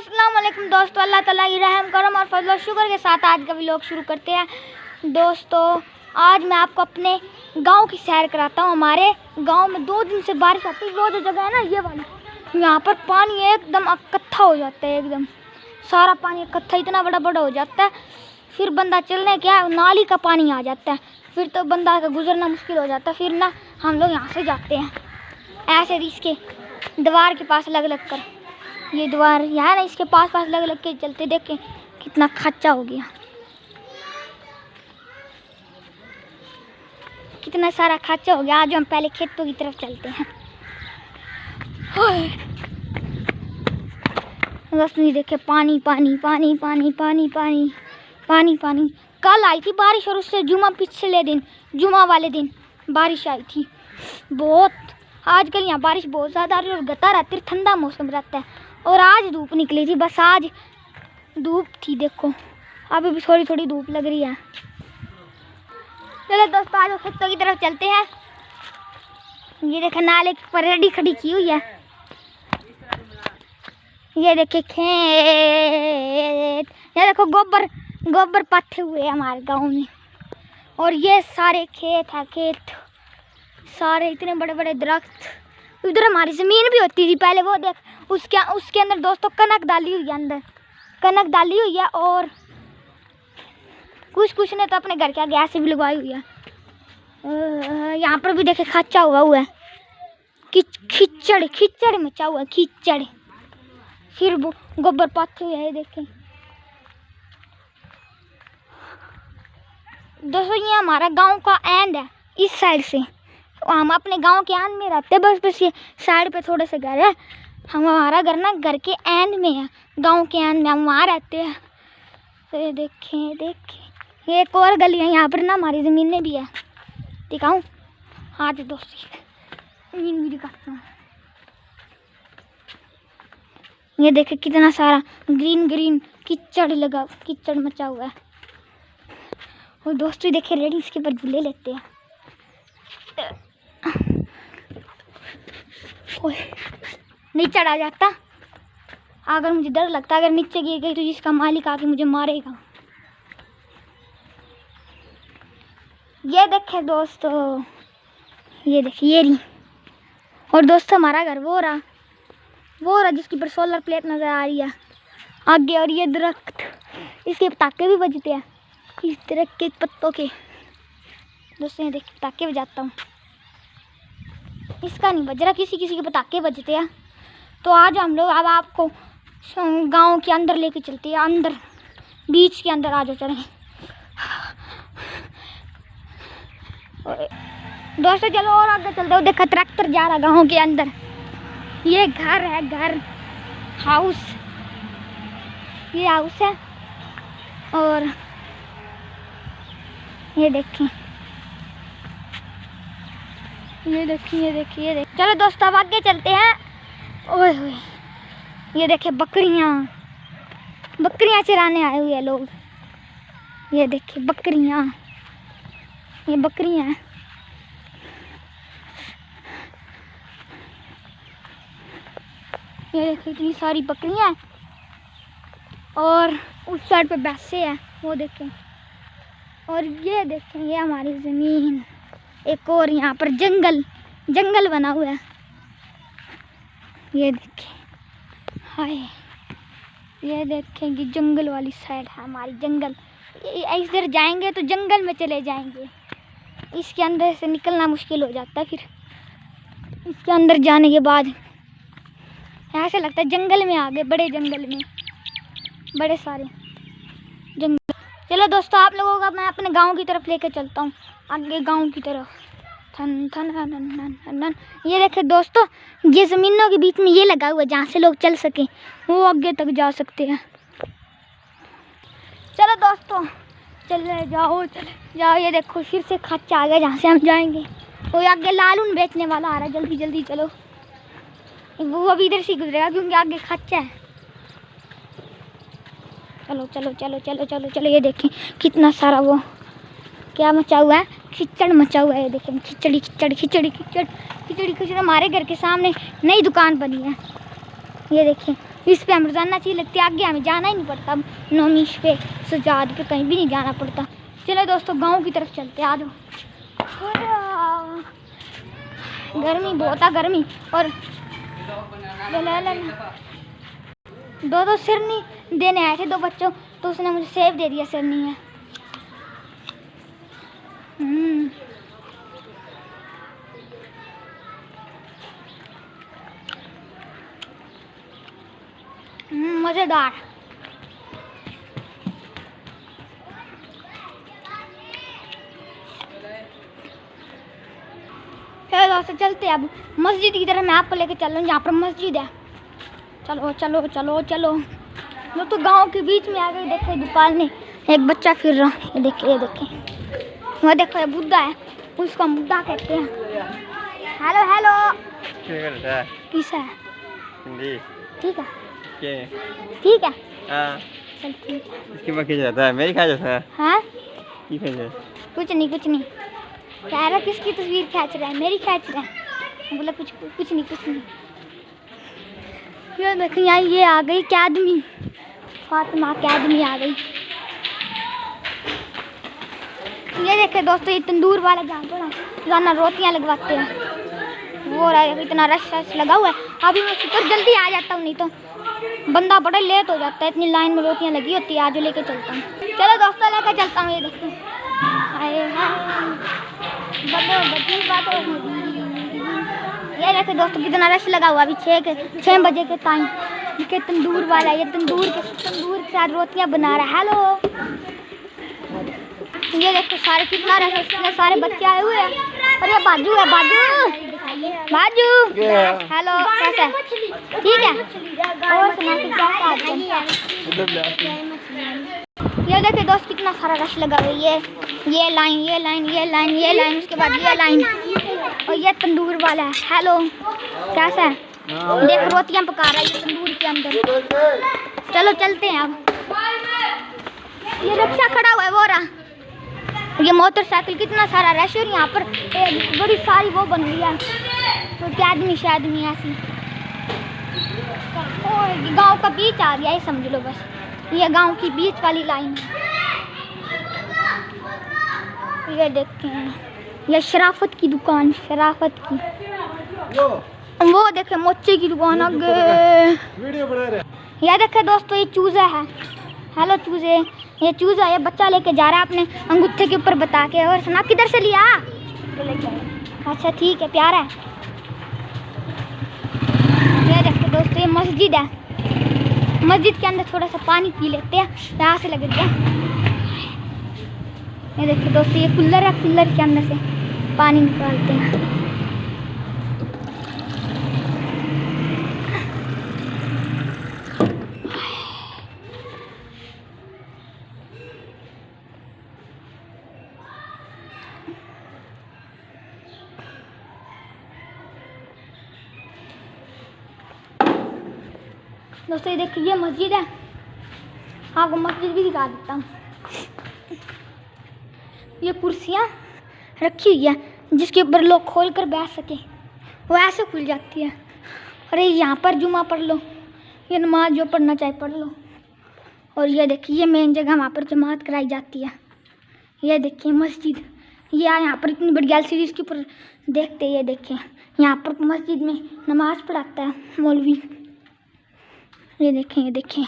अस्सलाम वालेकुम दोस्तों, अल्लाह ताला की रहम करम और फजल शुक्र के साथ आज का व्लॉग शुरू करते हैं। दोस्तों आज मैं आपको अपने गांव की सैर कराता हूं। हमारे गांव में 2 दिन से बारिश आती है। वो जो जगह है ना ये वाली, यहाँ पर पानी एकदम इकट्ठा हो जाता है, एकदम सारा पानी इकट्ठा इतना बड़ा बड़ा हो जाता है। फिर बंदा चलने क्या नाली का पानी आ जाता है, फिर तो बंदा का गुजरना मुश्किल हो जाता है। फिर ना हम लोग यहाँ से जाते हैं ऐसे इसके दीवार के पास लग लग कर, ये दीवार यहाँ ना इसके पास लग लग के चलते। देखें कितना खच्चा हो गया, कितना सारा खच्चा हो गया। आज हम पहले खेतों की तरफ चलते हैं। दोस्तों ये देखे पानी पानी पानी पानी पानी पानी पानी पानी। कल आई थी बारिश और उससे पिछले दिन जुमा वाले दिन बारिश आई थी बहुत। आजकल यहाँ बारिश बहुत ज़्यादा आ रही है और गता रहती है, ठंडा मौसम रहता है। और आज धूप निकली थी, बस आज धूप थी। देखो अभी भी थोड़ी थोड़ी धूप लग रही है। चलो दोस्तों आज खेतों की तरफ चलते हैं। ये देखे नाले पर रेडी खड़ी की हुई है। ये देखे खेत, ये देखो गोबर गोबर पाथे हुए हैं हमारे गांव में। और ये सारे खेत है, खेत सारे इतने बड़े बड़े दरख्त। उधर हमारी ज़मीन भी होती थी पहले, वो देख उसके अंदर दोस्तों कनक डाली हुई है, अंदर कनक डाली हुई है। और कुछ ने तो अपने घर के आगे ऐसे भी लगवाई हुई है। यहाँ पर भी देखे खच्चा हुआ है, खिचड़ मचा हुआ है, खिचड़। फिर वो गोबर पाथे हुए है, देखें दोस्तों। ये हमारा गांव का एंड है इस साइड से। हम अपने गांव के एंड में रहते हैं, बस ये साइड पे थोड़े से घर है। हमारा घर ना घर के एंड में है, गांव के एंड में, हम वहाँ रहते हैं। तो ये देखें ये एक और गली है, यहाँ पर ना हमारी ज़मीनें भी है। दिखाऊँ? हाँ तो दोस्तों ज़मीन भी दिखाता हूँ। ये देखे कितना सारा ग्रीन कीचड़ मचा हुआ है। और दोस्तों देखे रेडी इसके ऊपर झूले लेते हैं। नहीं चढ़ा जाता, अगर मुझे डर लगता अगर नीचे गिर गई तो जिसका मालिक आके मुझे मारेगा। ये देखे दोस्तों, ये देखिए ये रही। और दोस्तों हमारा घर वो रहा जिसकी पर सोलर प्लेट नज़र आ रही है आगे। और ये दरख्त, इसके पटाखे भी बजते हैं, इस दरख्त के पत्तों के। दोस्तों ये देखिए पटाखे बजाता हूँ, इसका नहीं बज रहा, किसी के पटाखे बजते हैं। तो आज हम लोग अब आपको गांव के अंदर लेके चलते हैं, अंदर बीच के अंदर आ जाओ चलें। दोस्तों चलो और आगे चलते हो। देखा ट्रैक्टर जा रहा गांव के अंदर। ये घर है, घर हाउस, ये हाउस है। और ये देखिए ये देखिए। चलो दोस्तों अब आगे चलते हैं। ओए होए ये देखिए बकरियां चराने आए हुए हैं लोग। ये देखिए बकरियां, ये बकरियां हैं। ये देखिए इतनी सारी बकरियां हैं। और उस साइड पे भैंसे हैं, वो देखें। और ये देखें ये हमारी ज़मीन। एक और यहाँ पर जंगल बना हुआ है। ये देखें, हाय ये देखें कि जंगल वाली साइड है हमारी, जंगल। इधर जाएंगे तो जंगल में चले जाएंगे, इसके अंदर से निकलना मुश्किल हो जाता है। फिर इसके अंदर जाने के बाद ऐसे लगता है जंगल में आ गए, बड़े जंगल में, बड़े सारे जंगल। चलो दोस्तों आप लोगों का मैं अपने गांव की तरफ लेके चलता हूँ, आगे गांव की तरफ। ये देखे दोस्तों ये ज़मीनों के बीच में ये लगा हुआ है जहाँ से लोग चल सकें, वो आगे तक जा सकते हैं। चलो दोस्तों चले जाओ। ये देखो फिर से खच्चा आ गया जहाँ से हम जाएंगे। वो आगे लालून बेचने वाला आ रहा है, जल्दी जल्दी चलो। वो अभी इधर से गुजरेगा क्योंकि आगे खच्चा है। चलो। ये देखें कितना सारा वो क्या मचा हुआ है, खिचड़ मचा हुआ है। ये देखें खिचड़ी। हमारे घर के सामने नई दुकान बनी है, ये देखें इस पे हम रोजाना चीज लगती है, आगे हमें जाना ही नहीं पड़ता। नौमी पे सजाद पे कहीं भी नहीं जाना पड़ता। चलो दोस्तों गांव की तरफ चलते आ जाओ। गर्मी बहुत है, गर्मी। और दो सिरनी देने आए थे 2 बच्चों, तो उसने मुझे सेब दे दिया सिरनी है। मजेदार। चलो दोस्तों चलते हैं अब मस्जिद की तरफ। मैं आपको लेके चल रहा हूँ, यहाँ पर मस्जिद है। चलो चलो चलो चलो। जो तो गांव के बीच में आ गई। देखो दुकान में एक बच्चा फिर रहा, ये देखे वह देखो ये बुद्धा है, उसका बुद्धा कहते हैं। हेलो हेलो किस है? ठीक है ठीक है। चल ठीक है। इसकी बाकी जाता है, मेरी खा जाता है। हाँ कुछ नहीं कह रहा किसकी तस्वीर खींच रहा है? मेरी खींच रहा है। बोला कुछ नहीं। ये देखिए यहाँ ये आ गई अकेडमी, फातिमा अकेडमी आ गई। ये देखे दोस्तों ये तंदूर वाला जहाँ पर रोजाना रोटियाँ लगवाते हैं वो रहा। इतना रश लगा हुआ है। अभी मैं super जल्दी आ जाता हूँ, नहीं तो बंदा बड़ा लेट हो जाता है। इतनी लाइन में रोटियाँ लगी होती है। आज लेके चलता हूँ। चलो दोस्तों लेकर चलता हूँ। ये देखो ये देखो दोस्तों कितना रश लगा हुआ। अभी 6 बजे के टाइम के तंदूर वाला, ये तंदूर के साथ रोटियां बना रहा है। हेलो ये देखो सारे कितना रश है, सारे बच्चे आए हुए हैं। और ये बाजू है, बाजू हेलो कैसा है? ठीक है। और सुना कि ये देखिए दोस्त कितना सारा रश लगा हुआ है। ये लाइन उसके बाद ये लाइन और ये तंदूर वाला है। हेलो कैसा है? देख रोटियां पका रहा है ये तंदूर के अंदर। चलो चलते हैं अब। ये रिक्शा खड़ा हुआ है वो रहा, ये मोटरसाइकिल कितना सारा रश। और यहाँ पर बड़ी सारी वो बन रही है तो आदमी ऐसी। गांव का बीच आ गया ये समझ लो बस। ये गांव की बीच वाली लाइन है। ये देखें ये शराफत की दुकान, शराफत की। वो देखे मोचे की दुकान आगे। ये देखे दोस्तों ये चूजा है। हेलो चूजे, ये चूजा ये बच्चा लेके जा रहा है अपने अंगूठे के ऊपर बता के। और सुना किधर से लिया? अच्छा ठीक है, प्यारा है। ये देखे दोस्तों ये मस्जिद है। मस्जिद के अंदर थोड़ा सा पानी पी लेते हैं, यहाँ से लग गया। ये देखिए दोस्तों ये कूलर है, कूलर के अंदर से पानी निकालते हैं। दोस्तों ये देखिए ये मस्जिद है। आपको मस्जिद भी दिखा देता हूँ। ये कुर्सियाँ रखी हुई है जिसके ऊपर लोग खोल कर बैठ सके, वो ऐसे खुल जाती है। अरे यहाँ पर जुमा पढ़ लो, ये नमाज जो पढ़ना चाहे पढ़ लो। और ये देखिए ये मेन जगह वहाँ पर जमात कराई जाती है। ये देखिए मस्जिद, ये यहाँ पर इतनी बड़ी एलसीडी इसके ऊपर देखते। ये देखिए यहाँ पर मस्जिद में नमाज पढ़ाता है मौलवी। ये देखें, ये देखें।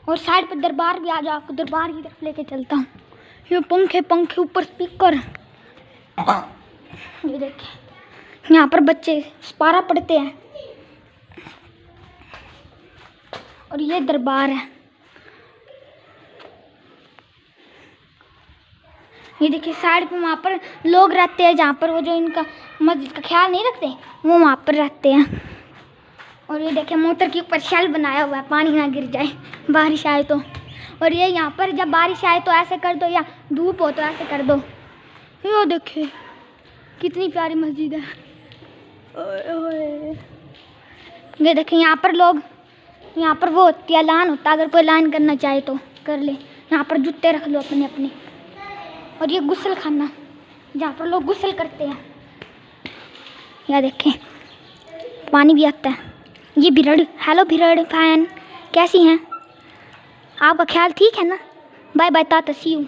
और साइड पर दरबार भी आ जाओ, आपको दरबार की तरफ लेके चलता हूँ। ये पंखे ऊपर स्पीकर। ये देखें यहाँ पर बच्चे पारा पढ़ते हैं। और ये दरबार है। ये देखिए साइड पे वहाँ पर लोग रहते हैं, जहाँ पर वो जो इनका मस्जिद का ख्याल नहीं रखते वो वहाँ पर रहते हैं। और ये देखें मोटर के ऊपर शेल बनाया हुआ है, पानी ना गिर जाए बारिश आए तो। और ये यहाँ पर जब बारिश आए तो ऐसे कर दो, या धूप हो तो ऐसे कर दो। ये देखिए कितनी प्यारी मस्जिद है। ये देखें यहाँ पर लोग, यहाँ पर वो होती है ऐलान होता है, अगर कोई ऐलान करना चाहे तो कर ले। यहाँ पर जूते रख लो अपने अपने। और ये गुस्ल खाना जहाँ पर लोग गुस्ल करते हैं। यह देखें पानी भी आता है। ये भिरड़, हेलो भिरड़ फैन, कैसी हैं? आपका ख्याल ठीक है ना? Bye bye tata see you.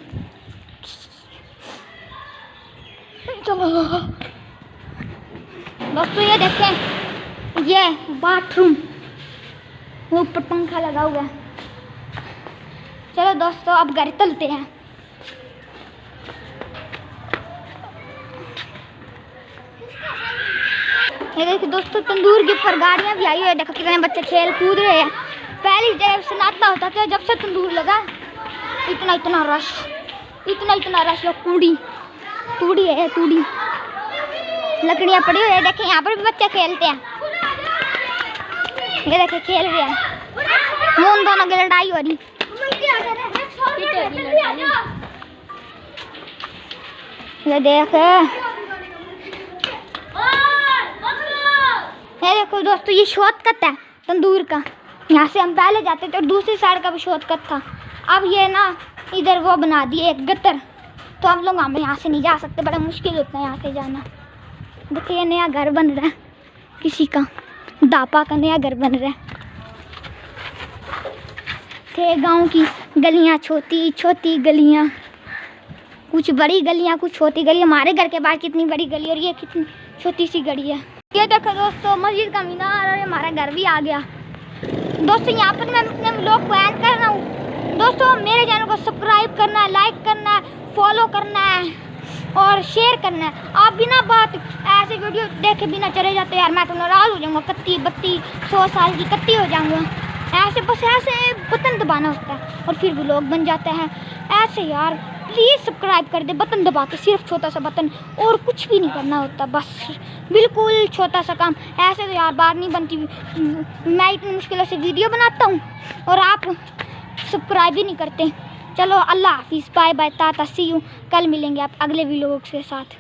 चलो दोस्तों ये देखें, ये बाथरूम, ऊपर पंखा लगा हुआ है। चलो दोस्तों अब घर चलते हैं। ये देखिए दोस्तों, तंदूर के ऊपर गाड़ियाँ भी आई हुई है। देखो कितने बच्चे खेल कूद रहे हैं। पहले जब सन्नाटा होता था, जब से तंदूर लगा इतना इतना रश, लोग तूड़ी है, लकड़ियाँ पड़ी हुई है। देखें यहाँ पर भी बच्चे खेलते हैं। ये देखें खेल रहे हैं, उन दोनों की लड़ाई हो रही। ये देखो दोस्तों, ये शॉर्टकट है तंदूर का। यहाँ से हम पहले जाते थे और दूसरी साइड का भी शॉर्टकट था। अब ये ना इधर वो बना दिए एक गटर, तो हम लोग यहाँ से नहीं जा सकते, बड़ा मुश्किल होता है यहाँ से जाना। देखिए ये नया घर बन रहा है, किसी का दापा का नया घर बन रहा है। थे गांव की गलियाँ, छोटी छोटी गलियाँ, कुछ बड़ी गलियाँ कुछ छोटी गली। हमारे घर के बाहर कितनी बड़ी गली और ये कितनी छोटी सी गली है। ये देखो दोस्तों, मस्जिद का मीनार और हमारा घर भी आ गया। दोस्तों यहाँ पर मैं अपने व्लॉग को एंड कर रहा हूँ। दोस्तों मेरे चैनल को सब्सक्राइब करना है, लाइक करना है, फॉलो करना है और शेयर करना है। आप बिना बात ऐसे वीडियो देखे बिना चले जाते यार, मैं तो नाराज़ हो जाऊँगा। 31-32 साल की कत्ती हो जाऊँगा। ऐसे बस ऐसे बटन दबाना होता है और फिर व्लॉग बन जाता है ऐसे। यार प्लीज़ सब्सक्राइब कर दे, बटन दबा के, सिर्फ छोटा सा बटन, और कुछ भी नहीं करना होता, बस बिल्कुल छोटा सा काम। ऐसे तो यार बात नहीं बनती। मैं इतनी मुश्किलों से वीडियो बनाता हूँ और आप सब्सक्राइब ही नहीं करते। चलो अल्लाह हाफिज़, bye bye tata see you. कल मिलेंगे आप अगले व्लॉग के साथ।